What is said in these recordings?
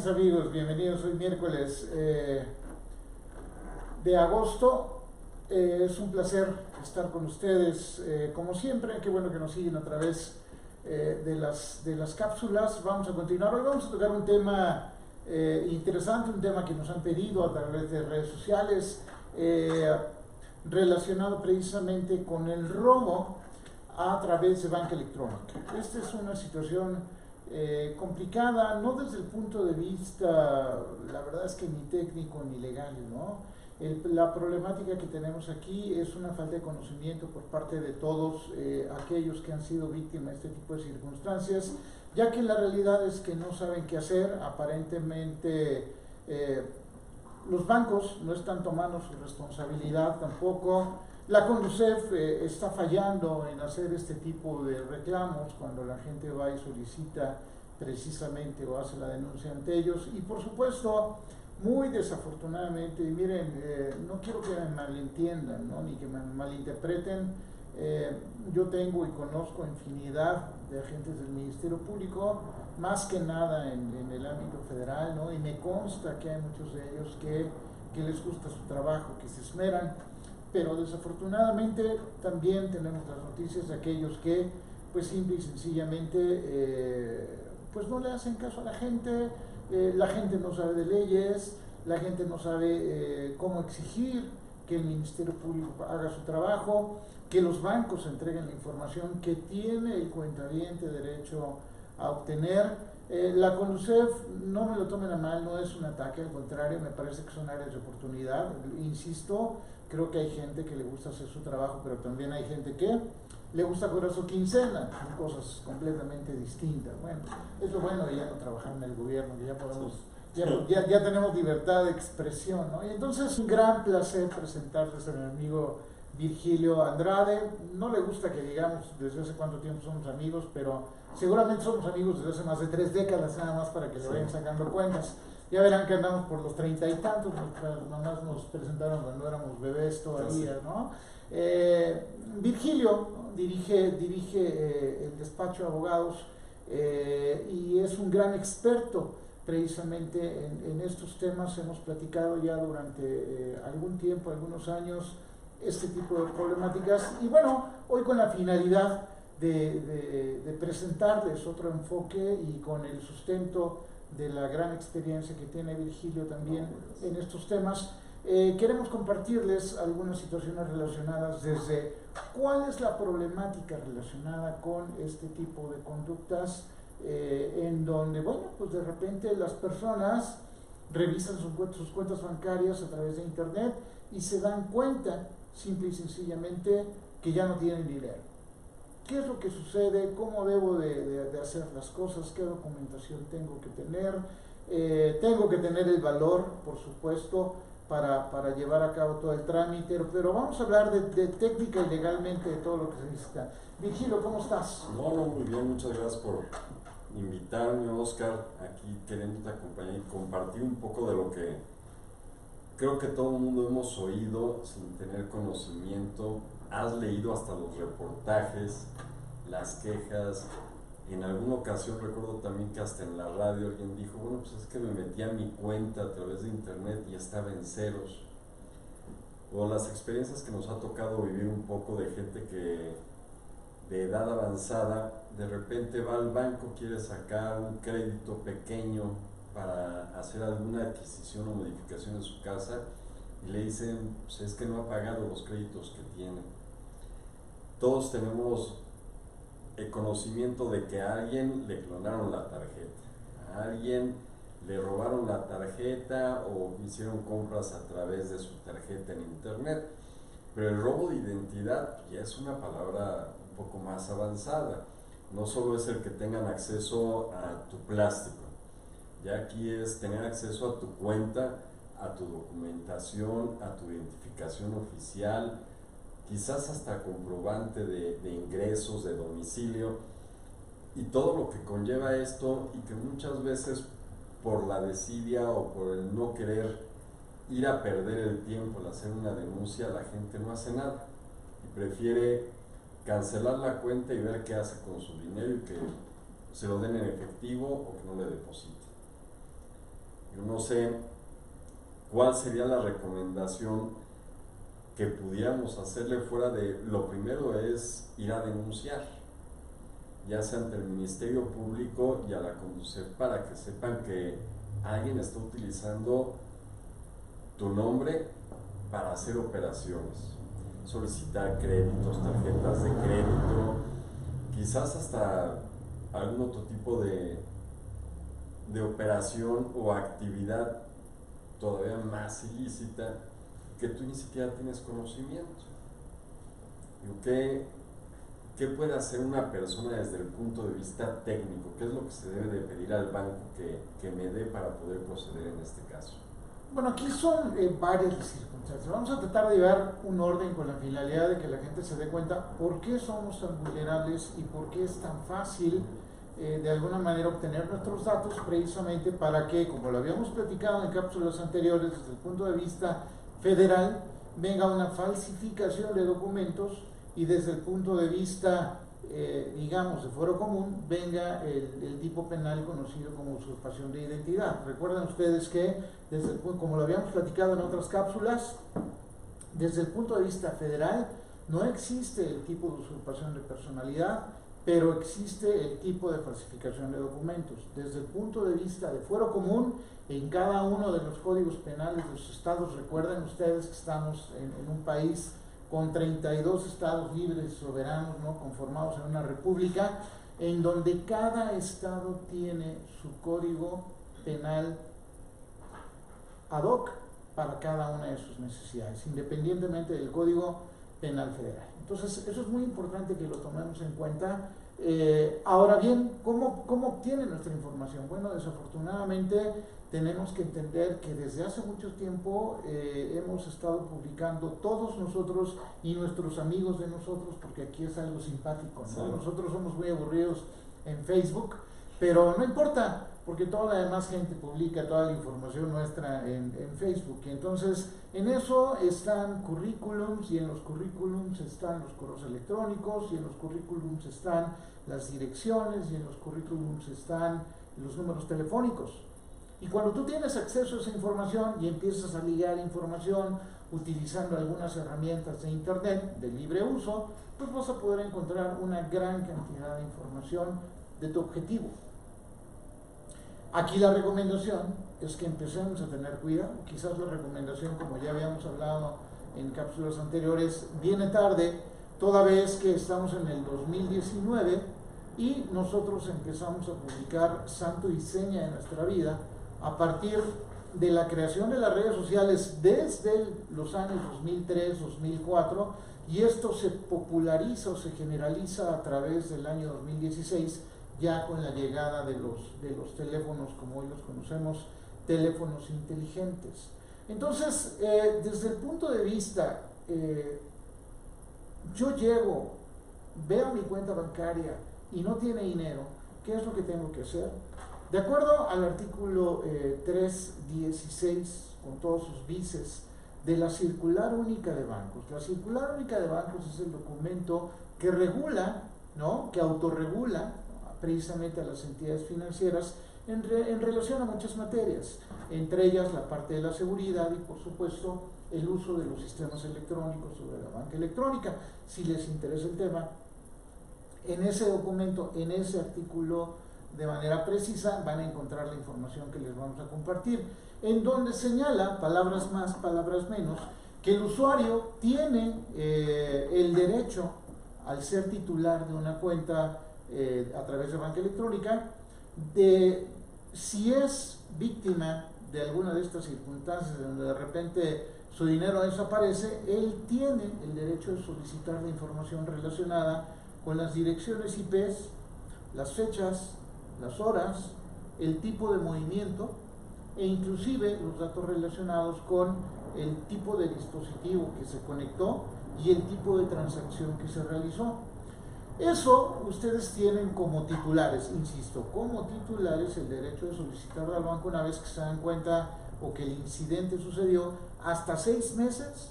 noches amigos, bienvenidos hoy miércoles de agosto. Es un placer estar con ustedes como siempre. Qué bueno que nos siguen a través de las cápsulas. Vamos a continuar. Hoy vamos a tocar un tema interesante, un tema que nos han pedido a través de redes sociales, relacionado precisamente con el robo a través de banca electrónica. Esta es una situación complicada, no desde el punto de vista, la verdad es que ni técnico ni legal, ¿no? La problemática que tenemos aquí es una falta de conocimiento por parte de todos aquellos que han sido víctimas de este tipo de circunstancias, ya que la realidad es que no saben qué hacer. Aparentemente los bancos no están tomando su responsabilidad tampoco. La CONDUCEF está fallando en hacer este tipo de reclamos cuando la gente va y solicita precisamente o hace la denuncia ante ellos. Y por supuesto, muy desafortunadamente, y miren, no quiero que me malentiendan, ¿no? Ni que me malinterpreten. Yo tengo y conozco infinidad de agentes del Ministerio Público, más que nada en el ámbito federal, ¿no? Y me consta que hay muchos de ellos que les gusta su trabajo, que se esmeran, pero desafortunadamente también tenemos las noticias de aquellos que pues simple y sencillamente pues no le hacen caso a la gente no sabe de leyes, la gente no sabe cómo exigir que el Ministerio Público haga su trabajo, que los bancos entreguen la información que tiene el cuentaviente derecho a obtener. La CONDUCEF, no me lo tomen a mal, no es un ataque, al contrario, me parece que son áreas de oportunidad. Insisto, creo que hay gente que le gusta hacer su trabajo, pero también hay gente que le gusta cobrar su quincena, son cosas completamente distintas. Bueno, es lo bueno de ya no trabajar en el gobierno, que ya podemos, ya tenemos libertad de expresión, ¿no? Y entonces, un gran placer presentarles a mi amigo Virgilio Andrade. No le gusta que digamos desde hace cuánto tiempo somos amigos, pero seguramente somos amigos desde hace más de 3 décadas, nada más para que le vayan sacando cuentas. Ya verán que andamos por los 30 y tantos, nuestras mamás nos presentaron cuando éramos bebés todavía, ¿no? Virgilio, ¿no? dirige el despacho de abogados y es un gran experto precisamente en estos temas. Hemos platicado ya durante algún tiempo, algunos años, este tipo de problemáticas, y bueno, hoy con la finalidad de presentarles otro enfoque y con el sustento de la gran experiencia que tiene Virgilio también en estos temas, queremos compartirles algunas situaciones relacionadas desde cuál es la problemática relacionada con este tipo de conductas, en donde, bueno, pues de repente las personas revisan sus cuentas bancarias a través de internet y se dan cuenta simple y sencillamente que ya no tienen dinero. ¿Qué es lo que sucede? ¿Cómo debo de hacer las cosas? ¿Qué documentación tengo que tener? Tengo que tener el valor, por supuesto, para llevar a cabo todo el trámite, pero vamos a hablar de técnica y legalmente de todo lo que se necesita. Virgilio, ¿cómo estás? No, muy bien, muchas gracias por invitarme, Oscar, aquí queriéndote acompañar y compartir un poco de lo que creo que todo el mundo hemos oído sin tener conocimiento. Has leído hasta los reportajes, las quejas. En alguna ocasión recuerdo también que hasta en la radio alguien dijo, bueno, pues es que me metí a mi cuenta a través de internet y estaba en ceros. O las experiencias que nos ha tocado vivir un poco de gente que de edad avanzada de repente va al banco, quiere sacar un crédito pequeño para hacer alguna adquisición o modificación en su casa y le dicen, pues es que no ha pagado los créditos que tiene. Todos tenemos el conocimiento de que a alguien le clonaron la tarjeta, a alguien le robaron la tarjeta o hicieron compras a través de su tarjeta en internet, pero el robo de identidad ya es una palabra un poco más avanzada. No solo es el que tengan acceso a tu plástico, ya aquí es tener acceso a tu cuenta, a tu documentación, a tu identificación oficial, quizás hasta comprobante de ingresos, de domicilio, y todo lo que conlleva esto, y que muchas veces por la desidia o por el no querer ir a perder el tiempo al hacer una denuncia, la gente no hace nada y prefiere cancelar la cuenta y ver qué hace con su dinero y que se lo den en efectivo o que no le deposite. Yo no sé cuál sería la recomendación que pudiéramos hacerle fuera de, lo primero es ir a denunciar, ya sea ante el Ministerio Público y a la Conducef, para que sepan que alguien está utilizando tu nombre para hacer operaciones, solicitar créditos, tarjetas de crédito, quizás hasta algún otro tipo de operación o actividad todavía más ilícita que tú ni siquiera tienes conocimiento. ¿Qué puede hacer una persona desde el punto de vista técnico? ¿Qué es lo que se debe de pedir al banco que me dé para poder proceder en este caso? Bueno, aquí son varias las circunstancias. Vamos a tratar de llevar un orden con la finalidad de que la gente se dé cuenta por qué somos tan vulnerables y por qué es tan fácil de alguna manera obtener nuestros datos, precisamente para que, como lo habíamos platicado en cápsulas anteriores, desde el punto de vista federal, venga una falsificación de documentos y desde el punto de vista, digamos, de fuero común, venga el tipo penal conocido como usurpación de identidad. Recuerden ustedes que, como lo habíamos platicado en otras cápsulas, desde el punto de vista federal no existe el tipo de usurpación de personalidad, pero existe el tipo de falsificación de documentos. Desde el punto de vista de fuero común, en cada uno de los códigos penales de los estados, recuerden ustedes que estamos en un país con 32 estados libres y soberanos, ¿no?, conformados en una república, en donde cada estado tiene su código penal ad hoc para cada una de sus necesidades, independientemente del Código Penal Federal. Entonces, eso es muy importante que lo tomemos en cuenta. Ahora bien, ¿cómo obtiene nuestra información? Bueno, desafortunadamente tenemos que entender que desde hace mucho tiempo hemos estado publicando todos nosotros y nuestros amigos de nosotros, porque aquí es algo simpático, ¿no? Sí. Nosotros somos muy aburridos en Facebook, pero no importa, porque toda la demás gente publica toda la información nuestra en Facebook. Y entonces, en eso están currículums, y en los currículums están los correos electrónicos, y en los currículums están las direcciones, y en los currículums están los números telefónicos. Y cuando tú tienes acceso a esa información y empiezas a ligar información utilizando algunas herramientas de internet de libre uso, pues vas a poder encontrar una gran cantidad de información de tu objetivo. Aquí la recomendación es que empecemos a tener cuidado. Quizás la recomendación, como ya habíamos hablado en cápsulas anteriores, viene tarde, toda vez que estamos en el 2019 y nosotros empezamos a publicar santo y seña de nuestra vida a partir de la creación de las redes sociales desde los años 2003, 2004, y esto se populariza o se generaliza a través del año 2016, ya con la llegada de los teléfonos, como hoy los conocemos, teléfonos inteligentes. Entonces, desde el punto de vista, yo llego, veo mi cuenta bancaria y no tiene dinero, ¿qué es lo que tengo que hacer? De acuerdo al artículo 316, con todos sus vices, de la Circular Única de Bancos. La Circular Única de Bancos es el documento que regula, ¿no?, que autorregula precisamente a las entidades financieras en relación a muchas materias, entre ellas la parte de la seguridad y, por supuesto, el uso de los sistemas electrónicos o de la banca electrónica. Si les interesa el tema, en ese documento, en ese artículo, de manera precisa, van a encontrar la información que les vamos a compartir, en donde señala, palabras más, palabras menos, que el usuario tiene el derecho, al ser titular de una cuenta a través de banca electrónica, de si es víctima de alguna de estas circunstancias donde de repente su dinero desaparece, él tiene el derecho de solicitar la información relacionada con las direcciones IPs, las fechas, las horas, el tipo de movimiento e inclusive los datos relacionados con el tipo de dispositivo que se conectó y el tipo de transacción que se realizó. Eso ustedes tienen como titulares, insisto, como titulares el derecho de solicitar al banco una vez que se dan cuenta o que el incidente sucedió, hasta 6 meses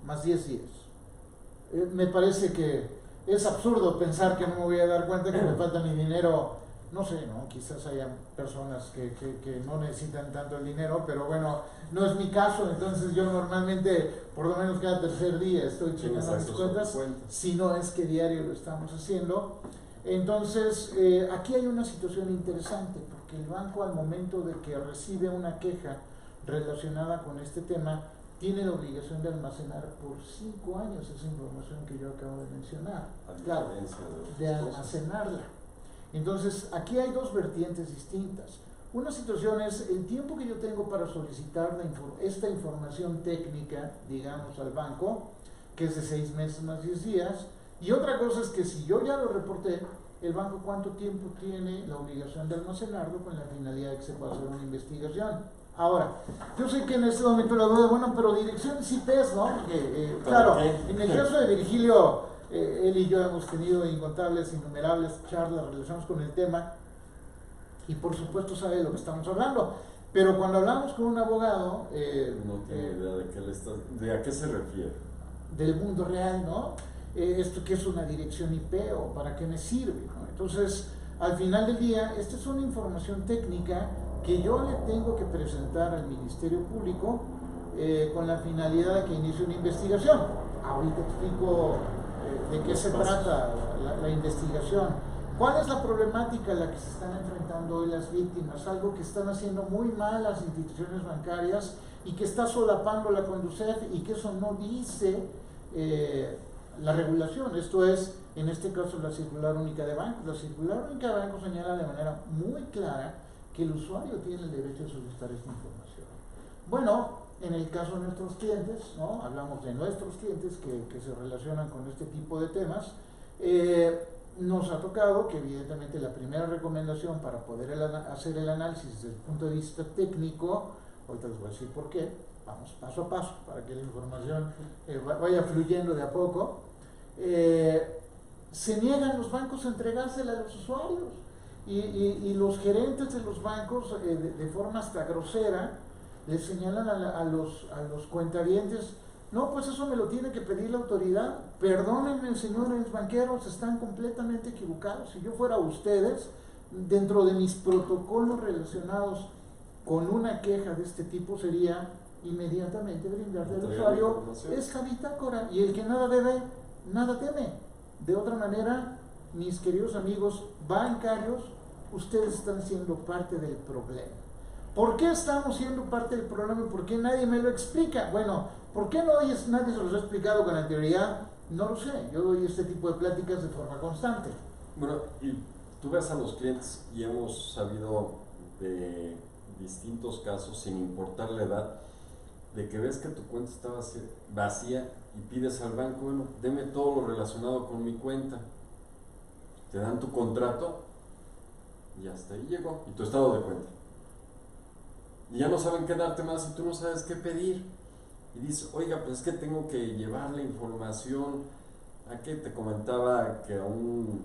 más 10 días. Me parece que es absurdo pensar que no me voy a dar cuenta que me falta mi dinero No sé, ¿no? Quizás haya personas que no necesitan tanto el dinero, pero bueno, no es mi caso, entonces yo normalmente, por lo menos cada tercer día estoy checando mis cuentas, si no es que diario lo estamos haciendo. Entonces, aquí hay una situación interesante, porque el banco al momento de que recibe una queja relacionada con este tema, tiene la obligación de almacenar por 5 años esa información que yo acabo de mencionar. Claro, de almacenarla. Entonces, aquí hay dos vertientes distintas. Una situación es el tiempo que yo tengo para solicitar esta información técnica, digamos, al banco, que es de 6 meses más 10 días. Y otra cosa es que si yo ya lo reporté, el banco cuánto tiempo tiene la obligación de almacenarlo con la finalidad de que se pueda hacer una investigación. Ahora, yo sé que en este momento la duda, bueno, pero direcciones IPs, ¿no? Porque, claro, en el caso de Virgilio, él y yo hemos tenido innumerables charlas relacionadas con el tema y por supuesto sabe de lo que estamos hablando. Pero cuando hablamos con un abogado... no tiene idea de a qué se refiere. Del mundo real, ¿no? Esto qué es una dirección IP o para qué me sirve, ¿no? Entonces, al final del día, esta es una información técnica que yo le tengo que presentar al Ministerio Público con la finalidad de que inicie una investigación. Ahorita explico de qué se trata la investigación. ¿Cuál es la problemática a la que se están enfrentando hoy las víctimas? Algo que están haciendo muy mal las instituciones bancarias y que está solapando la Conducef y que eso no dice la regulación. Esto es, en este caso, la Circular Única de Bancos. La Circular Única de Bancos señala de manera muy clara que el usuario tiene el derecho de solicitar esta información. Bueno, en el caso de nuestros clientes, ¿no? Hablamos de nuestros clientes que se relacionan con este tipo de temas, nos ha tocado que evidentemente la primera recomendación para poder hacer el análisis desde el punto de vista técnico, ahorita les voy a decir por qué, vamos paso a paso para que la información vaya fluyendo de a poco, se niegan los bancos a entregársela a los usuarios. Y los gerentes de los bancos, de forma hasta grosera, les señalan a los cuentavientes, no, pues eso me lo tiene que pedir la autoridad. Perdónenme, señores banqueros, están completamente equivocados. Si yo fuera ustedes, dentro de mis protocolos relacionados con una queja de este tipo sería inmediatamente brindarle al usuario esta bitácora. Y el que nada debe, nada teme. De otra manera, mis queridos amigos bancarios, ustedes están siendo parte del problema. ¿Por qué estamos siendo parte del problema y por qué nadie me lo explica? Bueno, ¿por qué nadie se los ha explicado con anterioridad? No lo sé, yo doy este tipo de pláticas de forma constante. Bueno, y tú ves a los clientes y hemos sabido de distintos casos, sin importar la edad, de que ves que tu cuenta está vacía y pides al banco, bueno, deme todo lo relacionado con mi cuenta. Te dan tu contrato y hasta ahí llegó, y tu estado de cuenta. Y ya no saben qué darte más y tú no sabes qué pedir. Y dices, oiga, pues es que tengo que llevar la información. ¿A qué? Te comentaba que a un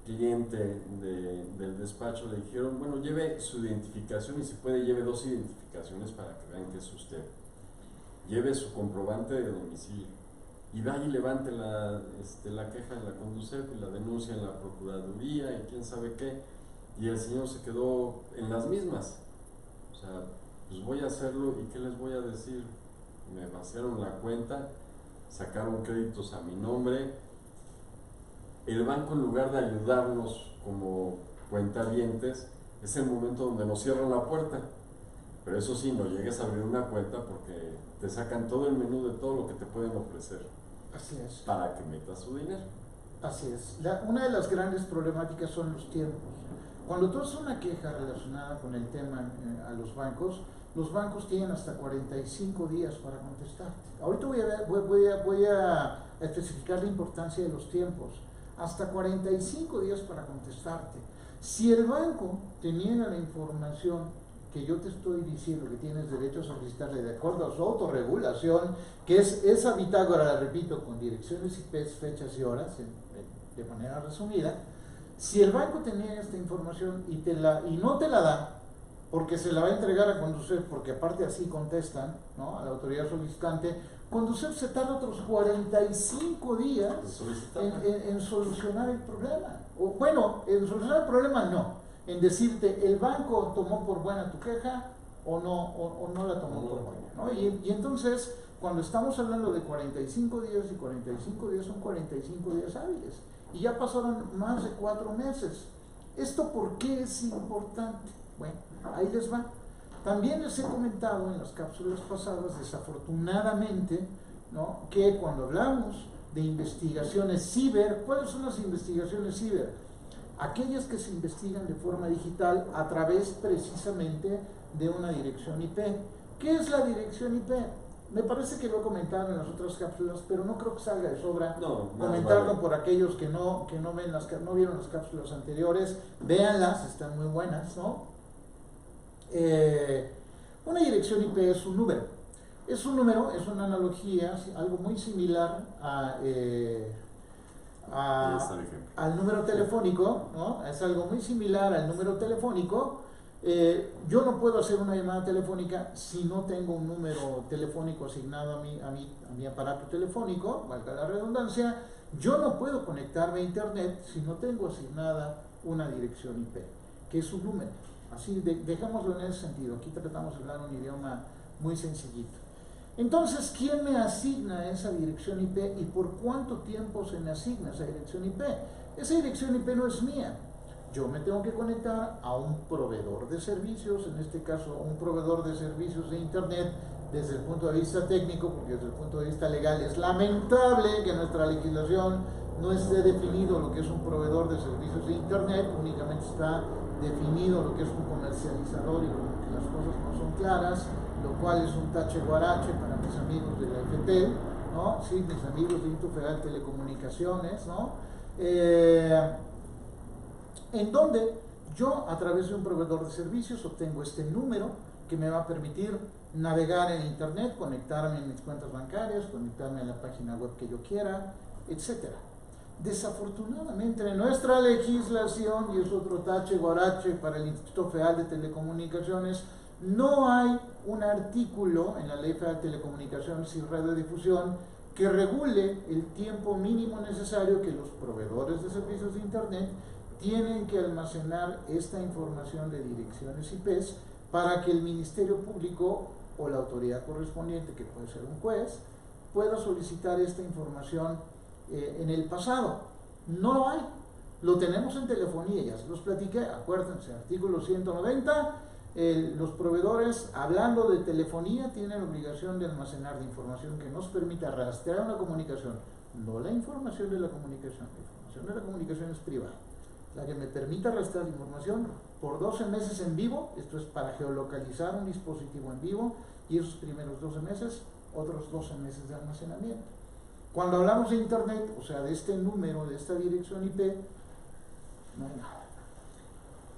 cliente del despacho le dijeron, bueno, lleve su identificación y si puede lleve 2 identificaciones para que vean que es usted. Lleve su comprobante de domicilio. Y vaya y levante la queja en la Conducef y la denuncia en la Procuraduría y quién sabe qué. Y el señor se quedó en las mismas. O sea, pues voy a hacerlo y ¿qué les voy a decir? Me vaciaron la cuenta, sacaron créditos a mi nombre. El banco, en lugar de ayudarnos como cuentavientes, es el momento donde nos cierran la puerta. Pero eso sí, no llegues a abrir una cuenta porque te sacan todo el menú de todo lo que te pueden ofrecer. Así es. Para que metas su dinero. Así es. Una de las grandes problemáticas son los tiempos. Cuando tú haces una queja relacionada con el tema a los bancos tienen hasta 45 días para contestarte. Ahorita voy a especificar la importancia de los tiempos. Hasta 45 días para contestarte. Si el banco te niega la información que yo te estoy diciendo que tienes derecho a solicitarle de acuerdo a su autorregulación, que es esa bitácora, la repito, con direcciones IPs, fechas y horas, de manera resumida, si el banco te niega esta información y no te la da, porque se la va a entregar a Conducef, porque aparte así contestan, ¿no?, a la autoridad solicitante, Conducef se tarda otros 45 días en solucionar el problema. O bueno, en solucionar el problema no, en decirte, ¿el banco tomó por buena tu queja o no la tomó por buena? ¿No? Y entonces, cuando estamos hablando de 45 días, y 45 días son 45 días hábiles, y ya pasaron más de 4 meses. ¿Esto por qué es importante? Bueno, ahí les va. También les he comentado en las cápsulas pasadas, desafortunadamente, ¿no?, que cuando hablamos de investigaciones ciber, ¿cuáles son las investigaciones ciber? Aquellas que se investigan de forma digital a través precisamente de una dirección IP. ¿Qué es la dirección IP? Me parece que lo he comentado en las otras cápsulas, pero no creo que salga de sobra comentarlo vale. Por aquellos que no vieron las cápsulas anteriores. Véanlas, están muy buenas, ¿no? Una dirección IP es un número. Es un número, es una analogía, algo muy similar al número telefónico, ¿no? Es algo muy similar al número telefónico. Yo no puedo hacer una llamada telefónica si no tengo un número telefónico asignado a mi aparato telefónico, valga la redundancia. Yo no puedo conectarme a internet si no tengo asignada una dirección IP, que es un número. Así, dejémoslo en ese sentido. Aquí tratamos de hablar un idioma muy sencillito. Entonces, ¿quién me asigna esa dirección IP y por cuánto tiempo se me asigna esa dirección IP? Esa dirección IP no es mía. Yo me tengo que conectar a un proveedor de servicios, en este caso un proveedor de servicios de internet. Desde el punto de vista técnico, porque desde el punto de vista legal es lamentable que en nuestra legislación no esté definido lo que es un proveedor de servicios de internet, únicamente está definido lo que es un comercializador y como que las cosas no son claras, lo cual es un tache guarache para mis amigos de la FTEL, ¿no? Sí, mis amigos del Instituto Federal de Telecomunicaciones, ¿no? En donde yo a través de un proveedor de servicios obtengo este número que me va a permitir navegar en internet, conectarme en mis cuentas bancarias, conectarme a la página web que yo quiera, etcétera. Desafortunadamente en nuestra legislación, y es otro tache guarache para el Instituto Federal de Telecomunicaciones, no hay un artículo en la Ley Federal de Telecomunicaciones y Radiodifusión que regule el tiempo mínimo necesario que los proveedores de servicios de internet tienen que almacenar esta información de direcciones IPs para que el Ministerio Público o la autoridad correspondiente, que puede ser un juez, pueda solicitar esta información en el pasado. No lo hay. Lo tenemos en telefonía, ya se los platiqué, acuérdense, artículo 190, los proveedores, hablando de telefonía, tienen obligación de almacenar la información que nos permita rastrear una comunicación, no la información de la comunicación. La información de la comunicación es privada. La que me permita rastrear la información por 12 meses en vivo, esto es para geolocalizar un dispositivo en vivo, y esos primeros 12 meses, otros 12 meses de almacenamiento. Cuando hablamos de internet, o sea, de este número, de esta dirección IP, no hay nada.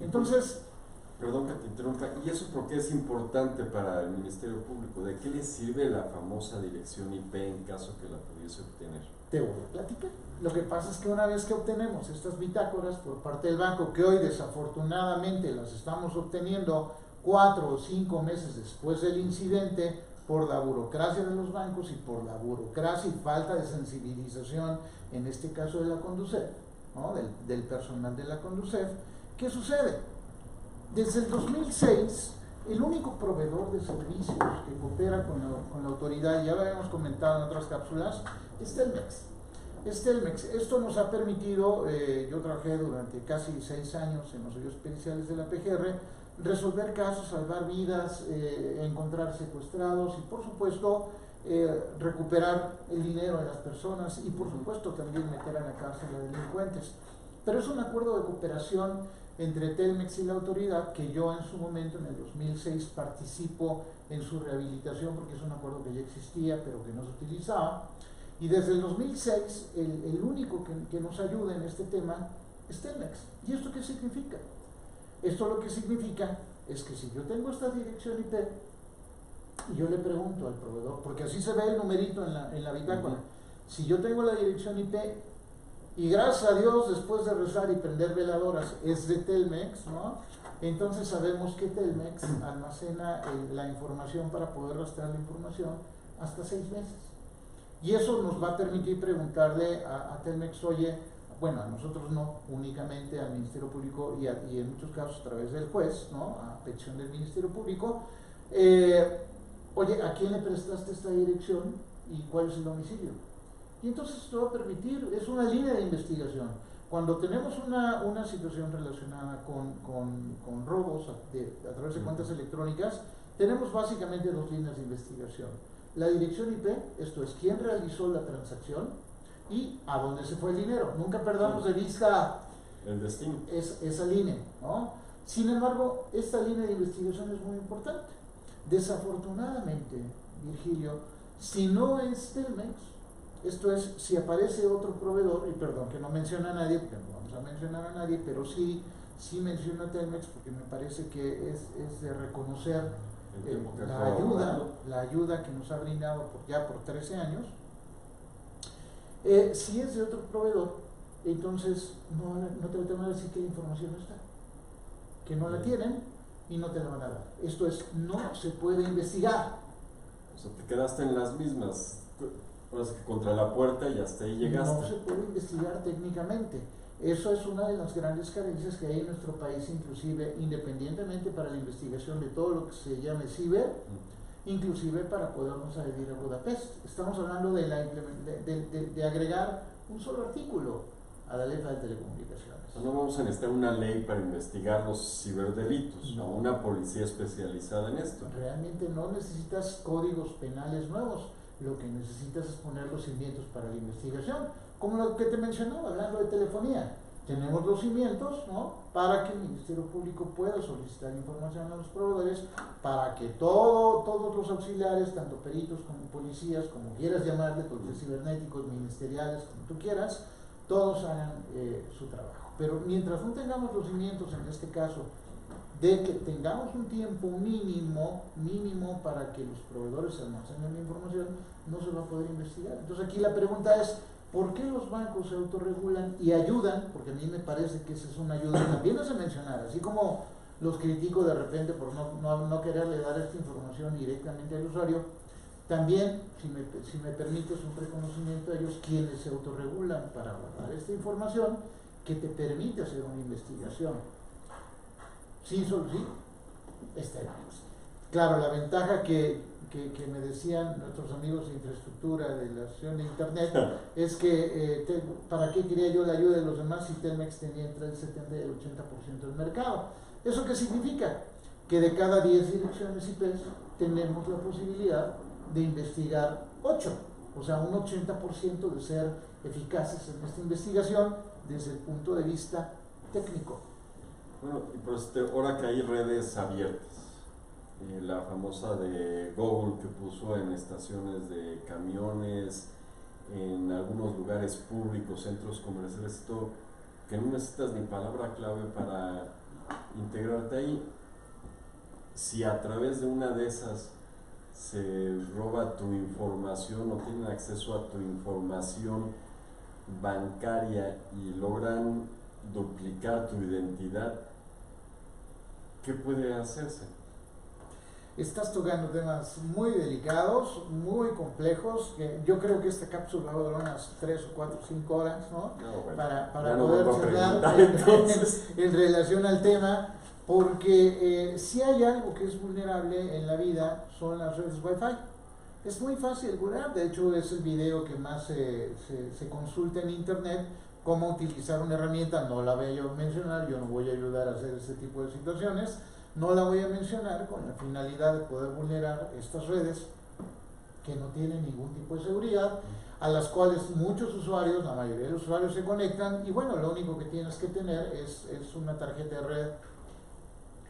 Entonces, perdón que te interrumpa, ¿y eso por qué es importante para el Ministerio Público? ¿De qué le sirve la famosa dirección IP en caso que la pudiese obtener? Te voy a platicar. Lo que pasa es que una vez que obtenemos estas bitácoras por parte del banco, que hoy desafortunadamente las estamos obteniendo 4 o 5 meses después del incidente, por la burocracia de los bancos y por la burocracia y falta de sensibilización, en este caso de la Conducef, ¿no? del personal de la Conducef, ¿qué sucede? Desde el 2006, el único proveedor de servicios que coopera con la autoridad, ya lo habíamos comentado en otras cápsulas, es Telmex. Esto nos ha permitido, yo trabajé durante casi 6 años en los servicios periciales de la PGR, resolver casos, salvar vidas, encontrar secuestrados y por supuesto recuperar el dinero de las personas y por supuesto también meter a la cárcel a delincuentes. Pero es un acuerdo de cooperación entre Telmex y la autoridad que yo en su momento, en el 2006, participo en su rehabilitación porque es un acuerdo que ya existía pero que no se utilizaba. Y desde el 2006 el único que nos ayuda en este tema es Telmex. ¿Y esto qué significa? Esto lo que significa es que si yo tengo esta dirección IP y yo le pregunto al proveedor, porque así se ve el numerito en la bitácora, si yo tengo la dirección IP y gracias a Dios después de rezar y prender veladoras es de Telmex, ¿no? Entonces sabemos que Telmex almacena la información para poder rastrear la información hasta 6 meses. Y eso nos va a permitir preguntarle a Telmex, oye, bueno, a nosotros no, únicamente al Ministerio Público y en muchos casos a través del juez, ¿no? A petición del Ministerio Público. Oye, ¿a quién le prestaste esta dirección y cuál es el domicilio? Y entonces esto va a permitir, es una línea de investigación. Cuando tenemos una situación relacionada con robos a través de cuentas electrónicas, tenemos básicamente dos líneas de investigación. La dirección IP, esto es, quién realizó la transacción y a dónde se fue el dinero. Nunca perdamos de vista el destino. Esa línea, ¿no? Sin embargo, esta línea de investigación es muy importante. Desafortunadamente, Virgilio, si no es Telmex, esto es, si aparece otro proveedor, y perdón que no menciona a nadie, porque no vamos a mencionar a nadie, pero sí menciona a Telmex porque me parece que es de reconocer la ayuda que nos ha brindado ya por 13 años. Si es de otro proveedor, entonces no te van a decir que la información no está, que no la tienen y no te la van a dar. Esto es, no se puede investigar. O sea, te quedaste en las mismas, ahora sí que contra la puerta y hasta ahí llegaste. No se puede investigar técnicamente. Eso es una de las grandes carencias que hay en nuestro país, inclusive independientemente para la investigación de todo lo que se llame ciber, inclusive para podernos adherir a Budapest. Estamos hablando de agregar un solo artículo a la Ley Federal de Telecomunicaciones. O sea, no vamos a necesitar una ley para investigar los ciberdelitos, no una policía especializada en esto. Realmente no necesitas códigos penales nuevos, lo que necesitas es poner los cimientos para la investigación. Como lo que te mencionaba, hablando de telefonía, tenemos los cimientos, ¿no? Para que el Ministerio Público pueda solicitar información a los proveedores, para que todos los auxiliares, tanto peritos como policías, como quieras llamarle, policías cibernéticos, ministeriales, como tú quieras, todos hagan su trabajo. Pero mientras no tengamos los cimientos, en este caso, de que tengamos un tiempo mínimo para que los proveedores almacenen la información, no se va a poder investigar. Entonces aquí la pregunta es, ¿por qué los bancos se autorregulan y ayudan? Porque a mí me parece que esa es una ayuda, también es de mencionar, así como los critico de repente por no quererle dar esta información directamente al usuario, también, si me permites un reconocimiento a ellos, quienes se autorregulan para guardar esta información que te permite hacer una investigación. Sí, está bien. Claro, la ventaja que me decían nuestros amigos de infraestructura de la sesión de internet es que ¿para qué quería yo la ayuda de los demás si Telmex tenía entre el 70 y el 80% del mercado? ¿Eso qué significa? Que de cada 10 direcciones IP tenemos la posibilidad de investigar 8, o sea, un 80% de ser eficaces en esta investigación desde el punto de vista técnico. Bueno, y pues ahora que hay redes abiertas, la famosa de Google que puso en estaciones de camiones, en algunos lugares públicos, centros comerciales, todo, que no necesitas ni palabra clave para integrarte ahí. Si a través de una de esas se roba tu información o tienen acceso a tu información bancaria y logran duplicar tu identidad, ¿qué puede hacerse? Estás tocando temas muy delicados, muy complejos, que yo creo que esta cápsula va a durar unas 3 o 4 o 5 horas, ¿no? Bueno, para no poder charlar en relación al tema, porque si hay algo que es vulnerable en la vida son las redes Wi-Fi. Es muy fácil vulnerar, de hecho es el video que más se consulta en internet, cómo utilizar una herramienta. No la voy a mencionar, yo no voy a ayudar a hacer este tipo de situaciones. No la voy a mencionar con la finalidad de poder vulnerar estas redes que no tienen ningún tipo de seguridad, a las cuales muchos usuarios, la mayoría de los usuarios se conectan y bueno, lo único que tienes que tener es una tarjeta de red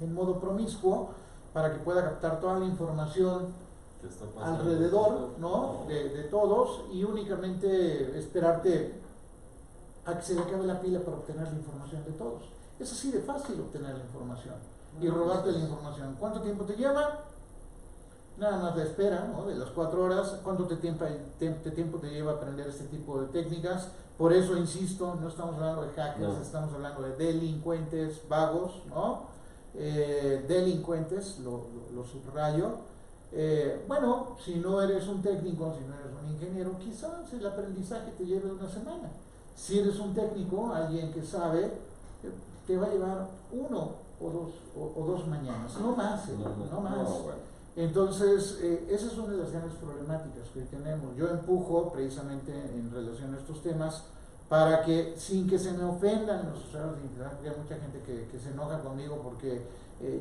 en modo promiscuo para que pueda captar toda la información alrededor, ¿no? de todos y únicamente esperarte a que se le acabe la pila para obtener la información de todos. Es así de fácil obtener la información y robarte la información. ¿Cuánto tiempo te lleva? Nada más la espera, ¿no? De las 4 horas. ¿Cuánto tiempo te lleva aprender este tipo de técnicas? Por eso insisto, no estamos hablando de hackers, estamos hablando de delincuentes vagos, ¿no? Delincuentes, lo subrayo. Bueno, si no eres un técnico, si no eres un ingeniero, quizás el aprendizaje te lleve una semana. Si eres un técnico, alguien que sabe, te va a llevar uno o dos mañanas, no más, no más. Bueno. Entonces, esa es una de las grandes problemáticas que hoy tenemos. Yo empujo precisamente en relación a estos temas para que, sin que se me ofendan los usuarios de Internet, porque hay mucha gente que se enoja conmigo porque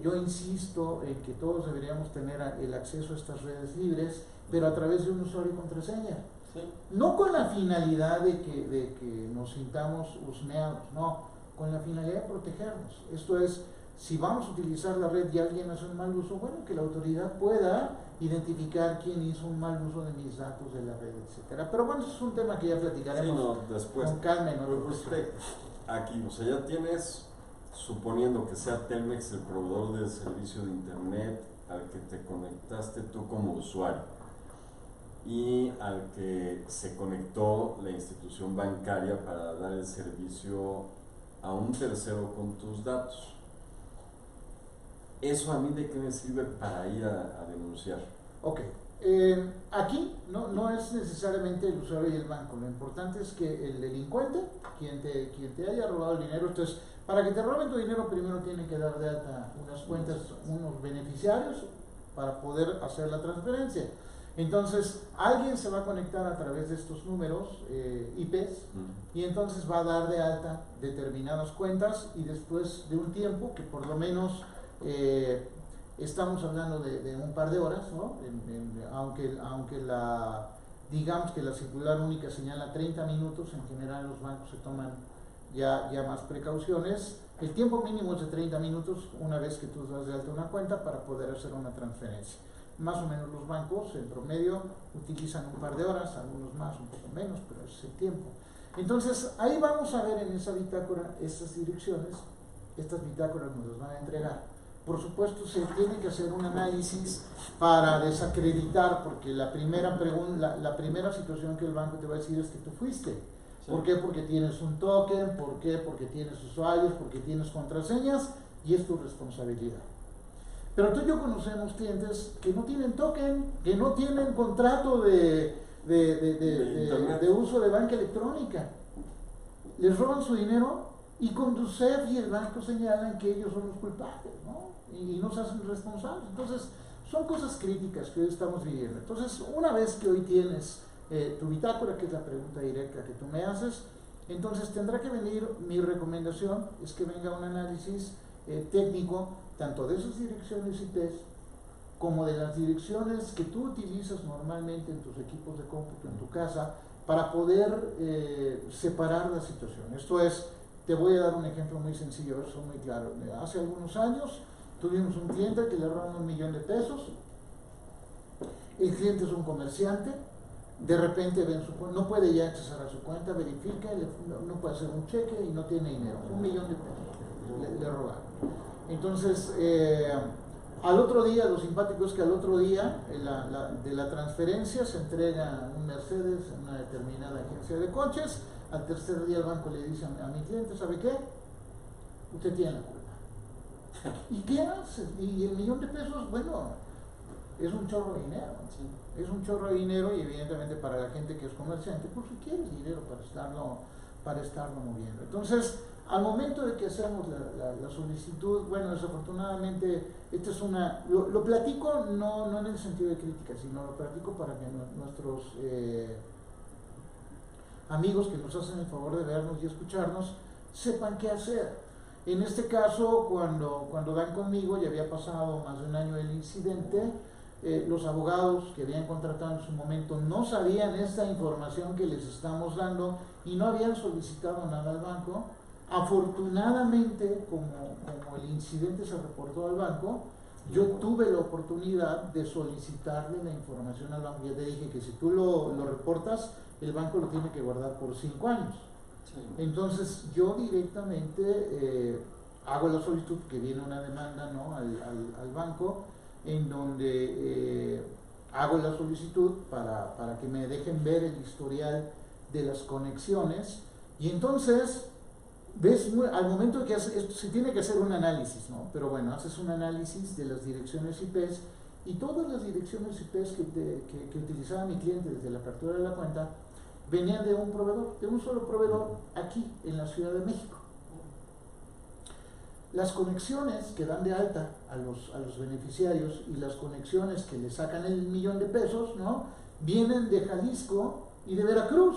yo insisto en que todos deberíamos tener el acceso a estas redes libres, pero a través de un usuario y contraseña. Sí. No con la finalidad de que nos sintamos husmeados, no, con la finalidad de protegernos. Esto es, si vamos a utilizar la red y alguien hace un mal uso, bueno, que la autoridad pueda identificar quién hizo un mal uso de mis datos de la red, etcétera. Pero bueno, eso es un tema que ya platicaremos después. con calma en otro Aquí, o sea, ya tienes, suponiendo que sea Telmex el proveedor del servicio de Internet al que te conectaste tú como usuario y al que se conectó la institución bancaria para dar el servicio a un tercero con tus datos. ¿Eso a mí de qué me sirve para ir a denunciar? Ok, aquí no es necesariamente el usuario y el banco, lo importante es que el delincuente, quien te haya robado el dinero, entonces, para que te roben tu dinero primero tienen que dar de alta unas cuentas, unos beneficiarios para poder hacer la transferencia. Entonces, alguien se va a conectar a través de estos números IPs y entonces va a dar de alta determinadas cuentas y después de un tiempo, que por lo menos estamos hablando de un par de horas, ¿no? Aunque digamos que la circular única señala 30 minutos, en general los bancos se toman ya más precauciones. El tiempo mínimo es de 30 minutos una vez que tú das de alta una cuenta para poder hacer una transferencia. Más o menos los bancos en promedio utilizan un par de horas, algunos más, un poco menos, pero ese es el tiempo. Entonces ahí vamos a ver en esa bitácora estas direcciones, estas bitácoras nos las van a entregar. Por supuesto se tiene que hacer un análisis para desacreditar, porque la primera situación que el banco te va a decir es que tú fuiste. Sí. ¿Por qué? Porque tienes un token, ¿por qué? Porque tienes usuarios, porque tienes contraseñas y es tu responsabilidad. Pero tú y yo conocemos clientes que no tienen token, que no tienen contrato de uso de banca electrónica. Les roban su dinero y Conducef y el banco señalan que ellos son los culpables, ¿no? Y no se hacen responsables. Entonces, son cosas críticas que hoy estamos viviendo. Entonces, una vez que hoy tienes tu bitácora, que es la pregunta directa que tú me haces, entonces tendrá que venir, mi recomendación es que venga un análisis técnico, tanto de esas direcciones IPs, como de las direcciones que tú utilizas normalmente en tus equipos de cómputo en tu casa, para poder separar la situación. Esto es, te voy a dar un ejemplo muy sencillo, a ver, son muy claros. Hace algunos años tuvimos un cliente que le robaron $1,000,000. El cliente es un comerciante, de repente ven no puede ya accesar a su cuenta, verifica, no puede hacer un cheque y no tiene dinero. $1,000,000 le robaron. Entonces, al otro día, lo simpático es que al otro día de la transferencia se entrega un Mercedes en una determinada agencia de coches. Al tercer día el banco le dice a mi cliente, ¿sabe qué? Usted tiene la culpa. ¿Y qué hace? Y el $1,000,000, bueno, es un chorro de dinero. ¿Sí? Es un chorro de dinero y evidentemente para la gente que es comerciante, pues quiere el dinero para estarlo moviendo. Entonces, al momento de que hacemos la solicitud, bueno, desafortunadamente, esta es lo platico no en el sentido de crítica, sino lo platico para que nuestros amigos que nos hacen el favor de vernos y escucharnos sepan qué hacer. En este caso, cuando dan conmigo, ya había pasado más de un año el incidente, los abogados que habían contratado en su momento no sabían esta información que les estamos dando y no habían solicitado nada al banco. Afortunadamente, como el incidente se reportó al banco, yo tuve la oportunidad de solicitarle la información al banco. Ya te dije que si tú lo reportas, el banco lo tiene que guardar por 5 años. Sí. Entonces yo directamente hago la solicitud, que viene una demanda, ¿no?, al banco, en donde hago la solicitud para que me dejen ver el historial de las conexiones. Y entonces ves, al momento que esto se tiene que hacer un análisis, ¿no? Pero bueno, haces un análisis de las direcciones IPs y todas las direcciones IPs que utilizaba mi cliente desde la apertura de la cuenta venían de un proveedor, de un solo proveedor, aquí en la Ciudad de México. Las conexiones que dan de alta a los beneficiarios y las conexiones que le sacan el $1,000,000, ¿no?, vienen de Jalisco y de Veracruz.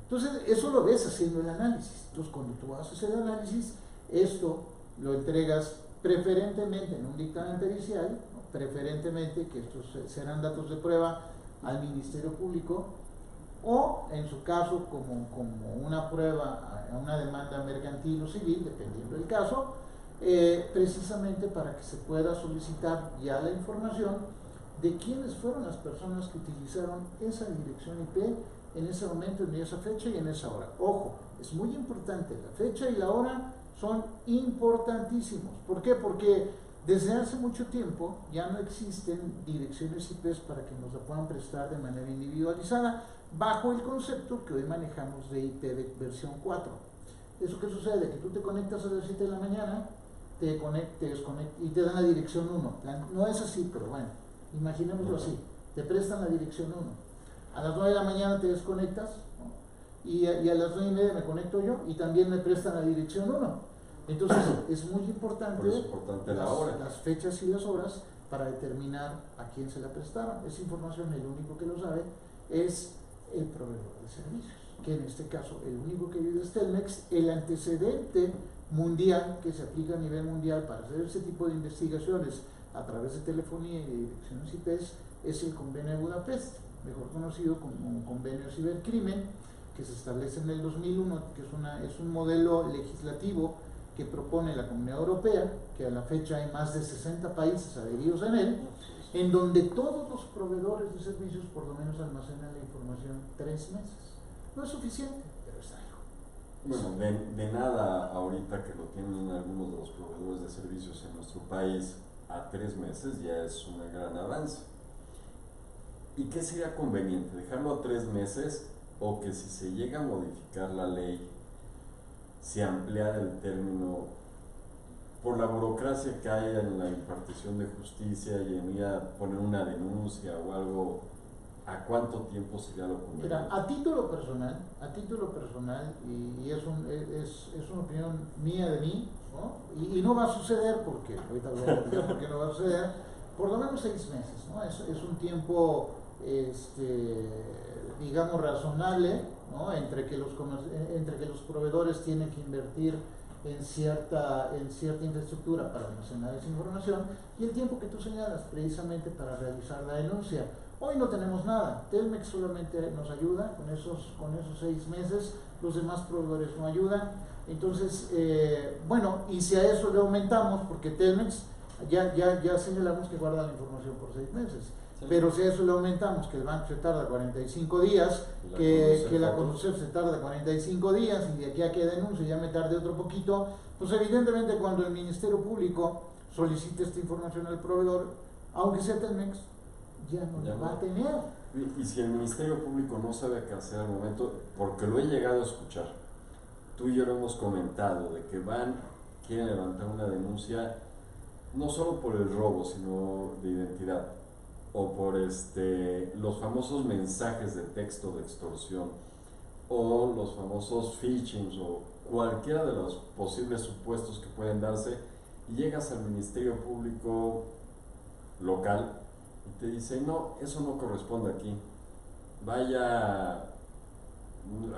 Entonces, eso lo ves haciendo el análisis. Entonces, cuando tú haces el análisis, esto lo entregas preferentemente en un dictamen pericial, ¿no?, preferentemente, que estos serán datos de prueba, al Ministerio Público, o en su caso como una prueba a una demanda mercantil o civil, dependiendo del caso, precisamente para que se pueda solicitar ya la información de quiénes fueron las personas que utilizaron esa dirección IP en ese momento, en esa fecha y en esa hora. Ojo, es muy importante, la fecha y la hora son importantísimos. ¿Por qué? Porque desde hace mucho tiempo ya no existen direcciones IP para que nos la puedan prestar de manera individualizada, bajo el concepto que hoy manejamos de IP de versión 4. ¿Eso qué sucede? Que tú te conectas a las 7 de la mañana, te desconectas y te dan la dirección 1. No es así, pero bueno, imaginémoslo así. Te prestan la dirección 1. A las 9 de la mañana te desconectas, ¿no?, y a las 9:30 me conecto yo y también me prestan la dirección 1. Entonces, es muy importante, las fechas y las horas para determinar a quién se la prestaron. Esa información, el único que lo sabe es el proveedor de servicios, que en este caso el único que vive es Telmex. El antecedente mundial que se aplica a nivel mundial para hacer ese tipo de investigaciones a través de telefonía y de direcciones IP es el Convenio de Budapest, mejor conocido como Convenio de Cibercrimen, que se establece en el 2001, que es un modelo legislativo que propone la Comunidad Europea, que a la fecha hay más de 60 países adheridos en él, en donde todos los proveedores de servicios por lo menos almacenan la información 3 meses. No es suficiente, pero es algo. Bueno, de nada ahorita que lo tienen algunos de los proveedores de servicios en nuestro país a 3 meses ya es un gran avance. ¿Y qué sería conveniente? ¿Dejarlo a 3 meses o que si se llega a modificar la ley se ampliara el término por la burocracia que hay en la impartición de justicia y en ir a poner una denuncia o algo? ¿A cuánto tiempo sería lo conveniente? Mira, a título personal, y es una opinión mía de mí, ¿no? Y no va a suceder, porque ahorita voy a decir por qué no va a suceder, por lo menos 6 meses, ¿no? Es un tiempo, digamos, razonable, ¿no?, entre que los proveedores tienen que invertir en cierta infraestructura para almacenar esa información, y el tiempo que tú señalas precisamente para realizar la denuncia. Hoy no tenemos nada, Telmex solamente nos ayuda con esos 6 meses, los demás proveedores no ayudan. Entonces, bueno, y si a eso le aumentamos, porque Telmex ya señalamos que guarda la información por 6 meses, sí, pero si a eso le aumentamos que el banco se tarda 45 días, que la Conducef se tarda 45 días, y de aquí a que denuncie ya me tarde otro poquito, pues evidentemente cuando el Ministerio Público solicite esta información al proveedor, aunque sea Telmex, ya no la va a tener. Y si el Ministerio Público no sabe qué hacer al momento, porque lo he llegado a escuchar, tú y yo lo hemos comentado, de que quieren levantar una denuncia no solo por el robo, sino de identidad, o por los famosos mensajes de texto de extorsión, o los famosos phishing, o cualquiera de los posibles supuestos que pueden darse, y llegas al Ministerio Público local y te dice, no, eso no corresponde aquí, vaya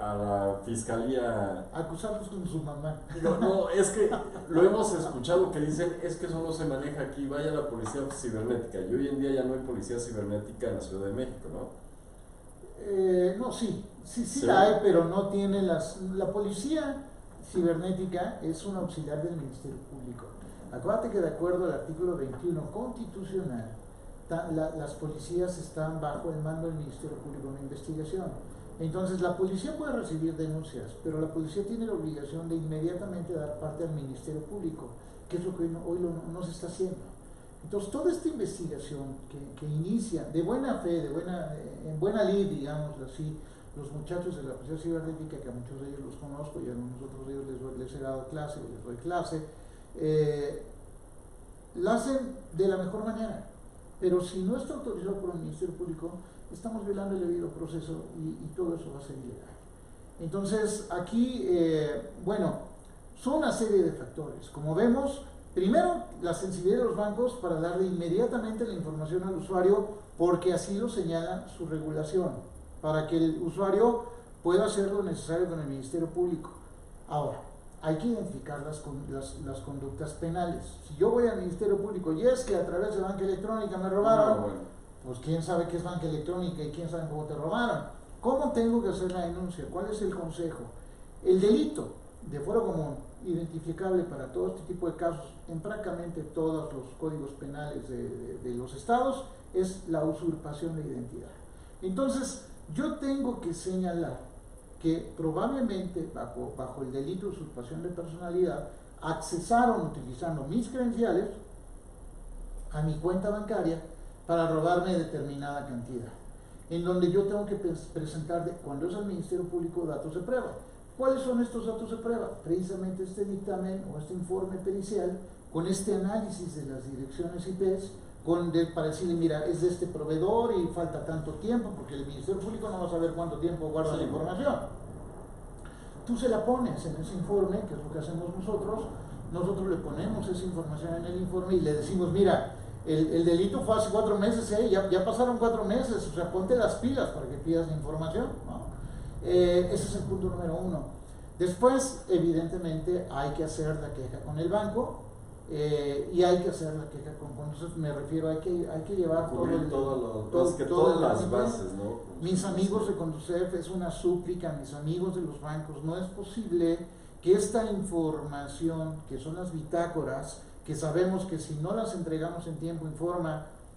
a la fiscalía. Acusarlos con su mamá. No, es que lo hemos escuchado que dicen, es que eso no se maneja aquí, vaya a la policía cibernética. Y hoy en día ya no hay policía cibernética en la Ciudad de México, ¿no? No, sí la hay, pero no tiene la policía cibernética es un auxiliar del Ministerio Público. Acuérdate que de acuerdo al artículo 21 constitucional, las policías están bajo el mando del Ministerio Público de Investigación. Entonces la policía puede recibir denuncias, pero la policía tiene la obligación de inmediatamente dar parte al Ministerio Público, que es lo que hoy no se está haciendo. Entonces toda esta investigación que inicia de buena fe, en buena lid, digamos así, los muchachos de la policía cibernética, que a muchos de ellos los conozco y a algunos otros de ellos les he dado clase o les doy clase, la hacen de la mejor manera. Pero si no está autorizado por el Ministerio Público, estamos violando el debido proceso y todo eso va a ser ilegal. Entonces, aquí, bueno, son una serie de factores. Como vemos, primero, la sensibilidad de los bancos para darle inmediatamente la información al usuario, porque así lo señala su regulación, para que el usuario pueda hacer lo necesario con el Ministerio Público. Ahora, hay que identificar las conductas penales. Si yo voy al Ministerio Público y es que a través de banca electrónica me robaron, pues quién sabe qué es banca electrónica y quién sabe cómo te robaron. ¿Cómo tengo que hacer la denuncia? ¿Cuál es el consejo? El delito de fuero común, identificable para todo este tipo de casos en prácticamente todos los códigos penales de los estados, es la usurpación de identidad. Entonces, yo tengo que señalar que probablemente bajo el delito de usurpación de personalidad accesaron utilizando mis credenciales a mi cuenta bancaria para robarme determinada cantidad, en donde yo tengo que presentar, cuando es al Ministerio Público, datos de prueba. ¿Cuáles son estos datos de prueba? Precisamente este dictamen o este informe pericial con este análisis de las direcciones IPs, para decirle, mira, es de este proveedor y falta tanto tiempo, porque el Ministerio Público no va a saber cuánto tiempo guarda la información. Tú se la pones en ese informe, que es lo que hacemos nosotros le ponemos esa información en el informe y le decimos, mira, el delito fue hace 4 meses, ya pasaron 4 meses, o sea, ponte las pilas para que pidas la información, ¿no? Ese es el punto número 1. Después, evidentemente, hay que hacer la queja con el banco y hay que hacer la queja entonces me refiero, hay que llevar todas las bases, ¿no? Mis amigos de Conducef, es una súplica, mis amigos de los bancos, no es posible que esta información, que son las bitácoras, que sabemos que si no las entregamos en tiempo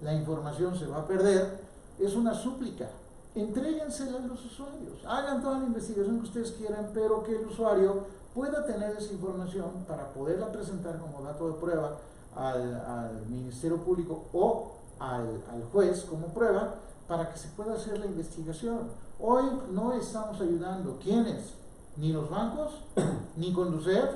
la información se va a perder, es una súplica. Entréguensela a los usuarios, hagan toda la investigación que ustedes quieran, pero que el usuario pueda tener esa información para poderla presentar como dato de prueba al Ministerio Público o al juez como prueba para que se pueda hacer la investigación. Hoy no estamos ayudando, ¿quiénes? Ni los bancos, ni Conducef,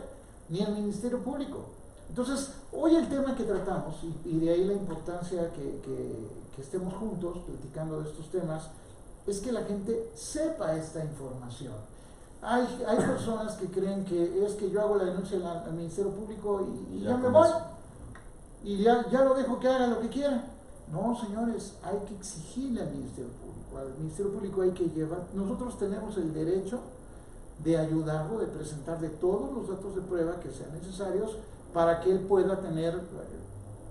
ni el Ministerio Público. Entonces, hoy el tema que tratamos, y de ahí la importancia que estemos juntos platicando de estos temas, es que la gente sepa esta información. Hay personas que creen que es que yo hago la denuncia al Ministerio Público y ya me voy, y ya lo dejo que haga lo que quiera. No, señores, hay que exigirle al Ministerio Público. Al Ministerio Público hay que llevar, nosotros tenemos el derecho de ayudarlo, de presentarle todos los datos de prueba que sean necesarios para que él pueda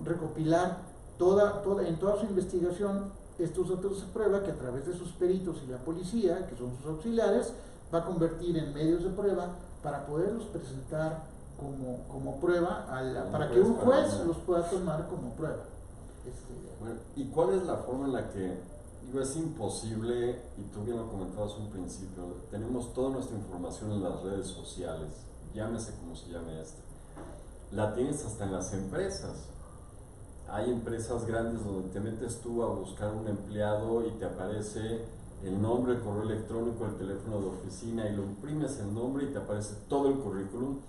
recopilar en toda su investigación estos datos de prueba que a través de sus peritos y la policía, que son sus auxiliares, va a convertir en medios de prueba para poderlos presentar como prueba, para que un juez los pueda tomar como prueba. Bueno, ¿y cuál es la forma en la que, es imposible, y tú bien lo comentabas un principio, tenemos toda nuestra información en las redes sociales, llámese como se llame esta, la tienes hasta en las empresas? Hay empresas grandes donde te metes tú a buscar un empleado y te aparece el nombre, el correo electrónico, el teléfono de oficina, y lo imprimes el nombre y te aparece todo el currículum,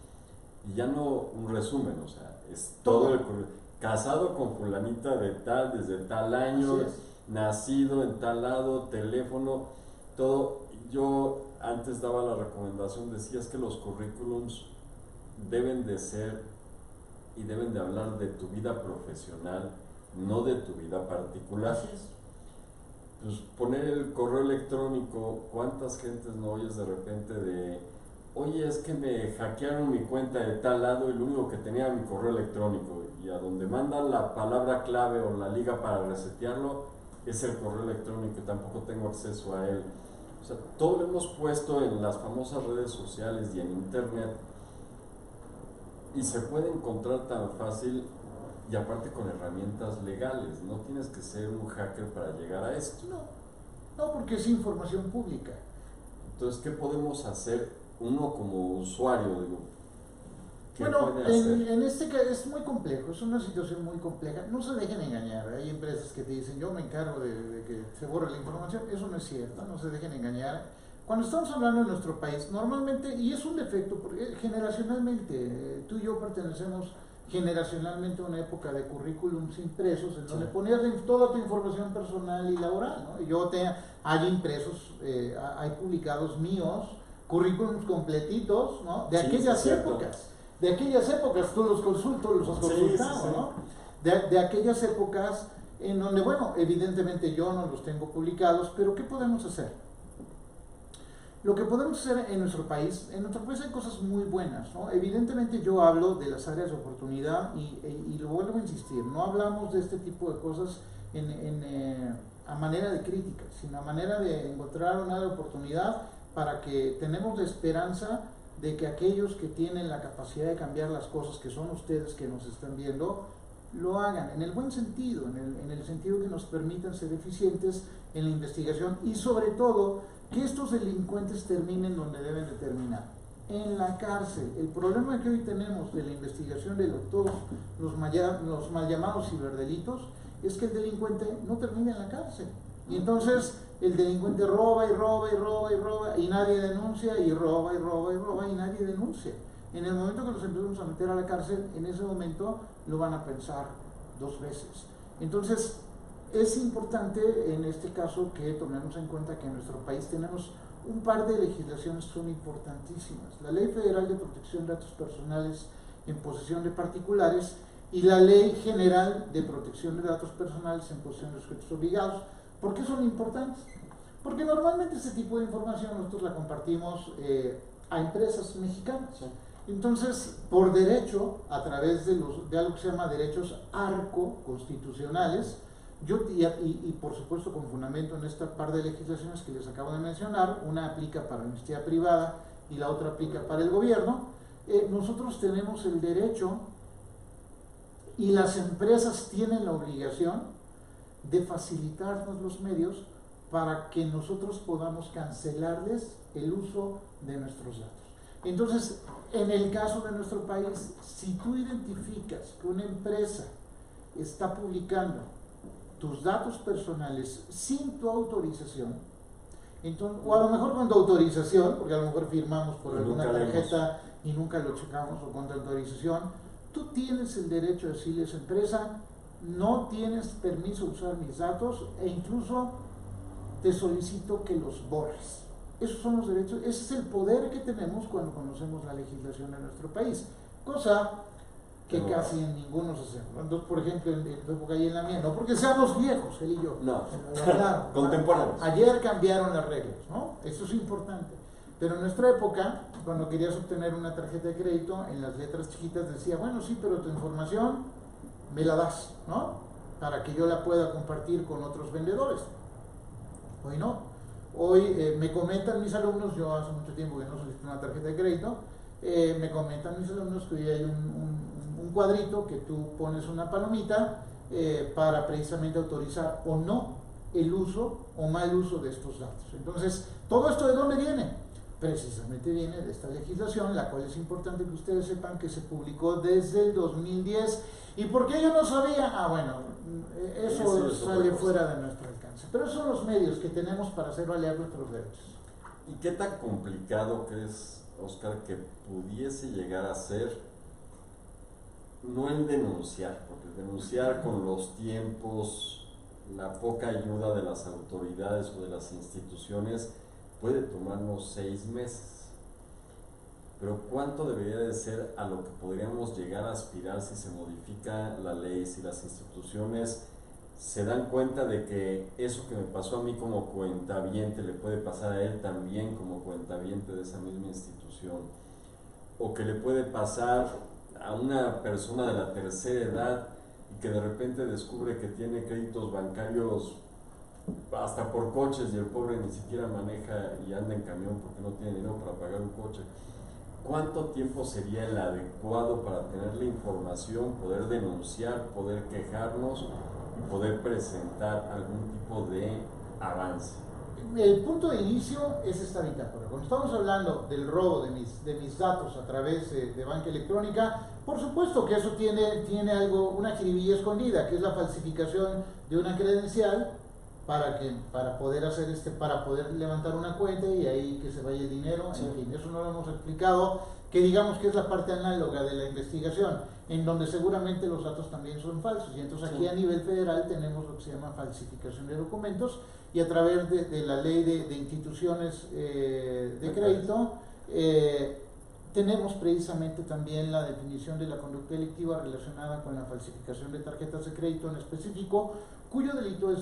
y ya no un resumen, o sea, es todo el currículum. Casado con fulanita de tal, desde tal año, nacido en tal lado, teléfono, todo. Yo antes daba la recomendación, decías que los currículums deben de ser y deben de hablar de tu vida profesional, no de tu vida particular. Así es. Pues poner el correo electrónico, ¿cuántas gentes no oyes de repente de, oye, es que me hackearon mi cuenta de tal lado y lo único que tenía era mi correo electrónico, y a donde mandan la palabra clave o la liga para resetearlo es el correo electrónico y tampoco tengo acceso a él? O sea, todo lo hemos puesto en las famosas redes sociales y en internet, y se puede encontrar tan fácil, y aparte con herramientas legales. No tienes que ser un hacker para llegar a esto. No, porque es información pública. Entonces, ¿qué podemos hacer uno como usuario? Bueno, en este caso es muy complejo, es una situación muy compleja. No se dejen engañar. Hay empresas que te dicen, yo me encargo de que se borre la información. Eso no es cierto, no se dejen engañar. Cuando estamos hablando de nuestro país, normalmente, y es un defecto, porque generacionalmente tú y yo pertenecemos generacionalmente una época de currículums impresos en donde Sí. ponías toda tu información personal y laboral, ¿no? Hay impresos, hay publicados míos, currículums completitos, ¿no? De Sí, aquellas sí, cierto. épocas. De aquellas épocas, tú los has Sí, consultado, sí, sí. ¿no? De aquellas épocas en donde, bueno, evidentemente yo no los tengo publicados, pero ¿qué podemos hacer? Lo que podemos hacer en nuestro país hay cosas muy buenas, ¿no? Evidentemente yo hablo de las áreas de oportunidad y lo vuelvo a insistir, no hablamos de este tipo de cosas a manera de crítica, sino a manera de encontrar una oportunidad para que tenemos la esperanza de que aquellos que tienen la capacidad de cambiar las cosas, que son ustedes que nos están viendo, lo hagan en el buen sentido, en el sentido que nos permitan ser eficientes en la investigación y sobre todo que estos delincuentes terminen donde deben de terminar, en la cárcel. El problema que hoy tenemos de la investigación de todos los mal llamados ciberdelitos es que el delincuente no termina en la cárcel. Y entonces el delincuente roba y roba y roba y roba y nadie denuncia y roba y roba y roba y nadie denuncia. En el momento que los empezamos a meter a la cárcel, en ese momento lo van a pensar dos veces. Entonces, es importante en este caso que tomemos en cuenta que en nuestro país tenemos un par de legislaciones que son importantísimas. La Ley Federal de Protección de Datos Personales en posesión de particulares y la Ley General de Protección de Datos Personales en posesión de sujetos obligados. ¿Por qué son importantes? Porque normalmente este tipo de información nosotros la compartimos a empresas mexicanas. Sí. Entonces, por derecho, a través de algo que se llama derechos ARCO constitucionales, y por supuesto con fundamento en esta par de legislaciones que les acabo de mencionar, una aplica para la iniciativa privada y la otra aplica para el gobierno, nosotros tenemos el derecho y las empresas tienen la obligación de facilitarnos los medios para que nosotros podamos cancelarles el uso de nuestros datos. Entonces, en el caso de nuestro país, si tú identificas que una empresa está publicando tus datos personales sin tu autorización, entonces, o a lo mejor con tu autorización, porque a lo mejor firmamos por alguna tarjeta y nunca lo checamos, o con tu autorización, tú tienes el derecho de decirle a esa empresa, no tienes permiso de usar mis datos e incluso te solicito que los borres. Esos son los derechos, ese es el poder que tenemos cuando conocemos la legislación de nuestro país, cosa que casi en ninguno se hace. Entonces, por ejemplo, en tu época y en la mía, no porque seamos viejos, él y yo, no, claro, contemporáneos. Ayer cambiaron las reglas, ¿no? Eso es importante. Pero en nuestra época, cuando querías obtener una tarjeta de crédito, en las letras chiquitas decía, bueno, sí, pero tu información me la das, ¿no? Para que yo la pueda compartir con otros vendedores. Hoy no. Hoy me comentan mis alumnos, yo hace mucho tiempo que no solicito una tarjeta de crédito, me comentan mis alumnos que hoy hay un cuadrito que tú pones una palomita para precisamente autorizar o no el uso o mal uso de estos datos. Entonces, ¿todo esto de dónde viene? Precisamente viene de esta legislación, la cual es importante que ustedes sepan que se publicó desde el 2010. ¿Y por qué yo no sabía? Ah, bueno, eso sale fuera de nuestro alcance. Pero esos son los medios que tenemos para hacer valer nuestros derechos. ¿Y qué tan complicado crees, Oscar, que pudiese llegar a ser, no el denunciar, porque denunciar con los tiempos, la poca ayuda de las autoridades o de las instituciones puede tomarnos 6 meses? Pero ¿cuánto debería de ser a lo que podríamos llegar a aspirar si se modifica la ley, si las instituciones se dan cuenta de que eso que me pasó a mí como cuentaviente le puede pasar a él también como cuentaviente de esa misma institución, o que le puede pasar a una persona de la tercera edad y que de repente descubre que tiene créditos bancarios hasta por coches y el pobre ni siquiera maneja y anda en camión porque no tiene dinero para pagar un coche? ¿Cuánto tiempo sería el adecuado para tener la información, poder denunciar, poder quejarnos y poder presentar algún tipo de avance? El punto de inicio es esta bitácora. Cuando estamos hablando del robo de mis datos a través de banca electrónica, por supuesto que eso tiene algo, una jiribilla escondida, que es la falsificación de una credencial para poder hacer para poder levantar una cuenta y ahí que se vaya el dinero. Sí. En fin, eso no lo hemos explicado, que digamos que es la parte análoga de la investigación, en donde seguramente los datos también son falsos. Y entonces aquí a nivel federal tenemos lo que se llama falsificación de documentos, y a través de la ley de instituciones de crédito, tenemos precisamente también la definición de la conducta delictiva relacionada con la falsificación de tarjetas de crédito en específico, cuyo delito es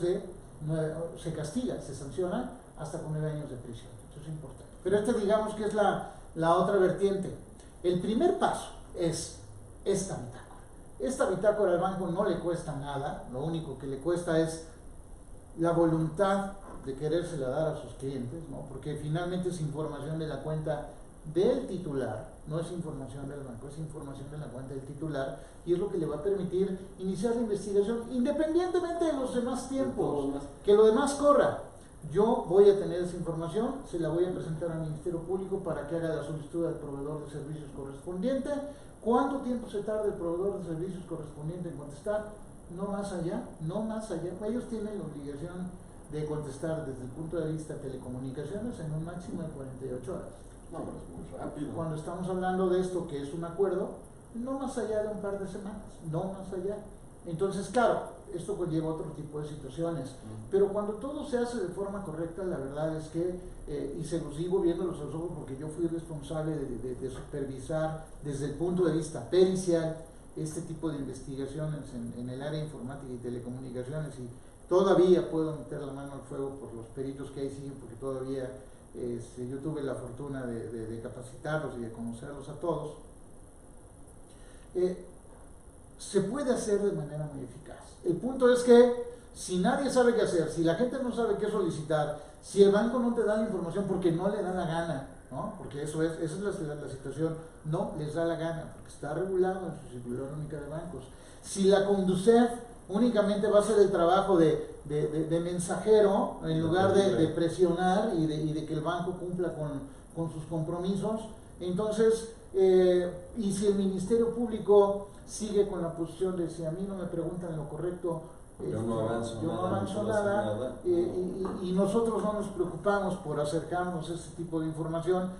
se castiga, se sanciona hasta con 9 años de prisión. Eso es importante. Pero digamos que es la otra vertiente. El primer paso es esta bitácora. Esta bitácora al banco no le cuesta nada, lo único que le cuesta es la voluntad de querérsela dar a sus clientes, ¿no? Porque finalmente es información de la cuenta del titular, no es información del banco, es información de la cuenta del titular, y es lo que le va a permitir iniciar la investigación independientemente de los demás tiempos, que lo demás corra. Yo voy a tener esa información, se la voy a presentar al Ministerio Público para que haga la solicitud al proveedor de servicios correspondiente. ¿Cuánto tiempo se tarda el proveedor de servicios correspondiente en contestar? No más allá, no más allá. Ellos tienen la obligación de contestar desde el punto de vista de telecomunicaciones en un máximo de 48 horas. No, pero es muy rápido. Cuando estamos hablando de esto, que es un acuerdo, no más allá de un par de semanas, no más allá. Entonces, claro, esto conlleva otro tipo de situaciones, pero cuando todo se hace de forma correcta, la verdad es que, y se los digo viéndolos a los ojos porque yo fui responsable de supervisar desde el punto de vista pericial este tipo de investigaciones en el área informática y telecomunicaciones, y todavía puedo meter la mano al fuego por los peritos que ahí siguen, porque todavía yo tuve la fortuna de capacitarlos y de conocerlos a todos. Se puede hacer de manera muy eficaz. El punto es que si nadie sabe qué hacer, si la gente no sabe qué solicitar, si el banco no te da la información porque no le da la gana, ¿no? Porque esa es la situación, no les da la gana, porque está regulado en su circular única de bancos. Si la Conducef únicamente va a hacer el trabajo de mensajero en lugar de presionar y de que el banco cumpla con sus compromisos, entonces, y si el Ministerio Público sigue con la posición de si a mí no me preguntan lo correcto, yo no avanzo nada. Y nosotros no nos preocupamos por acercarnos a este tipo de información,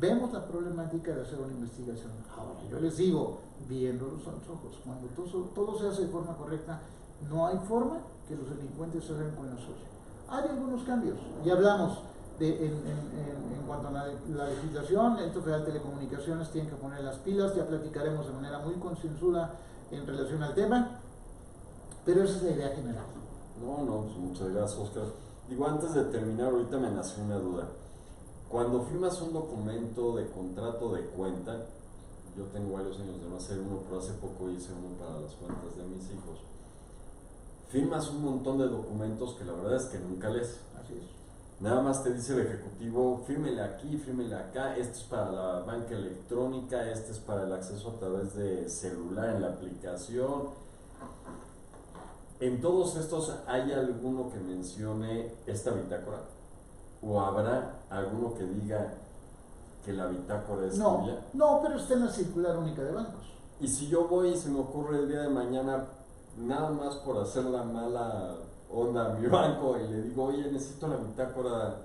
vemos la problemática de hacer una investigación. Ahora, yo les digo, viéndolos a los ojos, cuando todo se hace de forma correcta, no hay forma que los delincuentes se vean con la suya. Hay algunos cambios, ya hablamos en cuanto a la legislación. El Federal de Telecomunicaciones tiene que poner las pilas, ya platicaremos de manera muy concienzuda en relación al tema, pero esa es la idea general. No, pues muchas gracias, Oscar. Digo, antes de terminar, ahorita me nació una duda. Cuando firmas un documento de contrato de cuenta, yo tengo varios años de no hacer uno, pero hace poco hice uno para las cuentas de mis hijos. Firmas un montón de documentos que la verdad es que nunca lees. Así es. Nada más te dice el ejecutivo, fírmele aquí, fírmele acá, este es para la banca electrónica, este es para el acceso a través de celular en la aplicación. ¿En todos estos hay alguno que mencione esta bitácora? ¿O habrá alguno que diga que la bitácora es tuya? No, pero está en la circular única de bancos. Y si yo voy y se me ocurre el día de mañana, nada más por hacer la mala onda a mi banco y le digo, oye, necesito la bitácora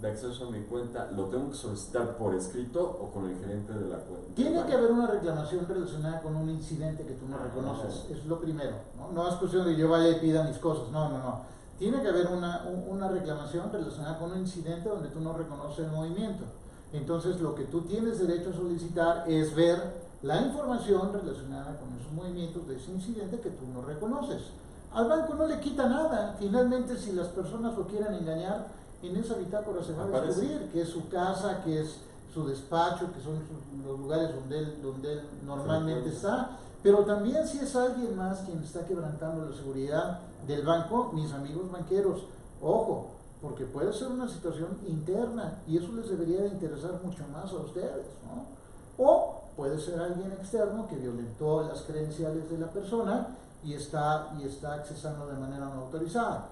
de acceso a mi cuenta, ¿lo tengo que solicitar por escrito o con el gerente de la cuenta? Tiene que haber una reclamación relacionada con un incidente que tú no reconoces, eso es lo primero, ¿no? No es cuestión de que yo vaya y pida mis cosas, no. Tiene que haber una reclamación relacionada con un incidente donde tú no reconoces el movimiento. Entonces lo que tú tienes derecho a solicitar es ver la información relacionada con esos movimientos de ese incidente que tú no reconoces. Al banco no le quita nada. Finalmente, si las personas lo quieren engañar, en esa bitácora se va a descubrir que es su casa, que es su despacho, que son los lugares donde él normalmente está. Pero también si es alguien más quien está quebrantando la seguridad del banco, mis amigos banqueros, ojo, porque puede ser una situación interna y eso les debería de interesar mucho más a ustedes, ¿no? O puede ser alguien externo que violentó las credenciales de la persona y está accesando de manera no autorizada.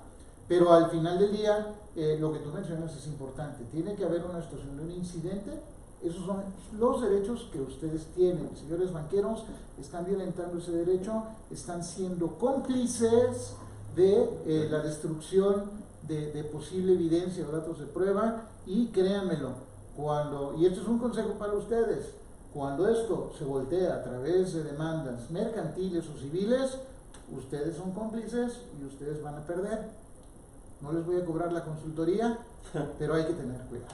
Pero al final del día, lo que tú mencionas es importante. Tiene que haber una situación de un incidente. Esos son los derechos que ustedes tienen. Señores banqueros, están violentando ese derecho, están siendo cómplices de la destrucción de posible evidencia o datos de prueba, y créanmelo, y esto es un consejo para ustedes, Cuando esto se voltea a través de demandas mercantiles o civiles, ustedes son cómplices y ustedes van a perder. No les voy a cobrar la consultoría, pero hay que tener cuidado.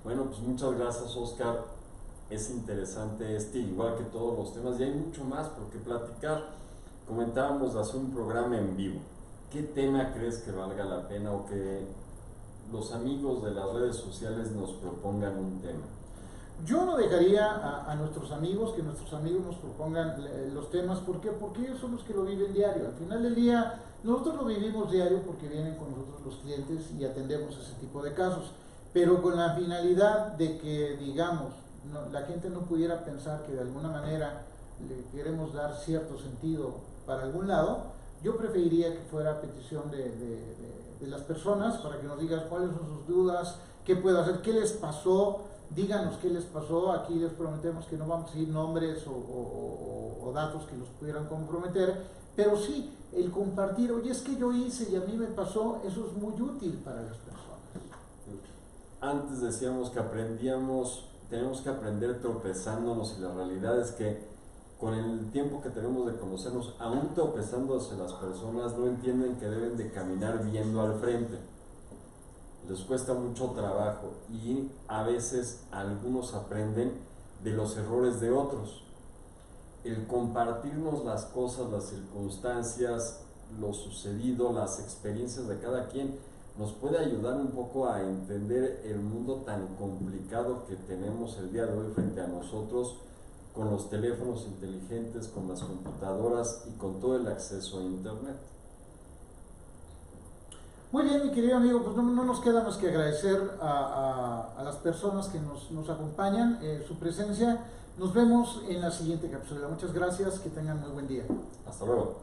Bueno, pues muchas gracias, Oscar. Es interesante igual que todos los temas, y hay mucho más por qué platicar. Comentábamos de hacer un programa en vivo. ¿Qué tema crees que valga la pena o que los amigos de las redes sociales nos propongan un tema? Yo no dejaría a nuestros amigos que nuestros amigos nos propongan los temas. ¿Por qué? Porque ellos son los que lo viven diario. Al final del día, nosotros lo vivimos diario porque vienen con nosotros los clientes y atendemos ese tipo de casos. Pero con la finalidad de que, digamos, la gente no pudiera pensar que de alguna manera le queremos dar cierto sentido para algún lado, yo preferiría que fuera a petición de las personas para que nos digan cuáles son sus dudas, qué puedo hacer, qué les pasó. Díganos qué les pasó. Aquí les prometemos que no vamos a decir nombres o datos que los pudieran comprometer, pero sí el compartir, oye, es que yo hice y a mí me pasó, eso es muy útil para las personas. Antes decíamos que tenemos que aprender tropezándonos, y la realidad es que con el tiempo que tenemos de conocernos, aún tropezándose, las personas no entienden que deben de caminar viendo al frente. Les cuesta mucho trabajo y a veces algunos aprenden de los errores de otros. El compartirnos las cosas, las circunstancias, lo sucedido, las experiencias de cada quien nos puede ayudar un poco a entender el mundo tan complicado que tenemos el día de hoy frente a nosotros, con los teléfonos inteligentes, con las computadoras y con todo el acceso a internet. Muy bien, mi querido amigo, pues no nos queda más que agradecer a las personas que nos acompañan, su presencia. Nos vemos en la siguiente cápsula. Muchas gracias, que tengan muy buen día. Hasta luego.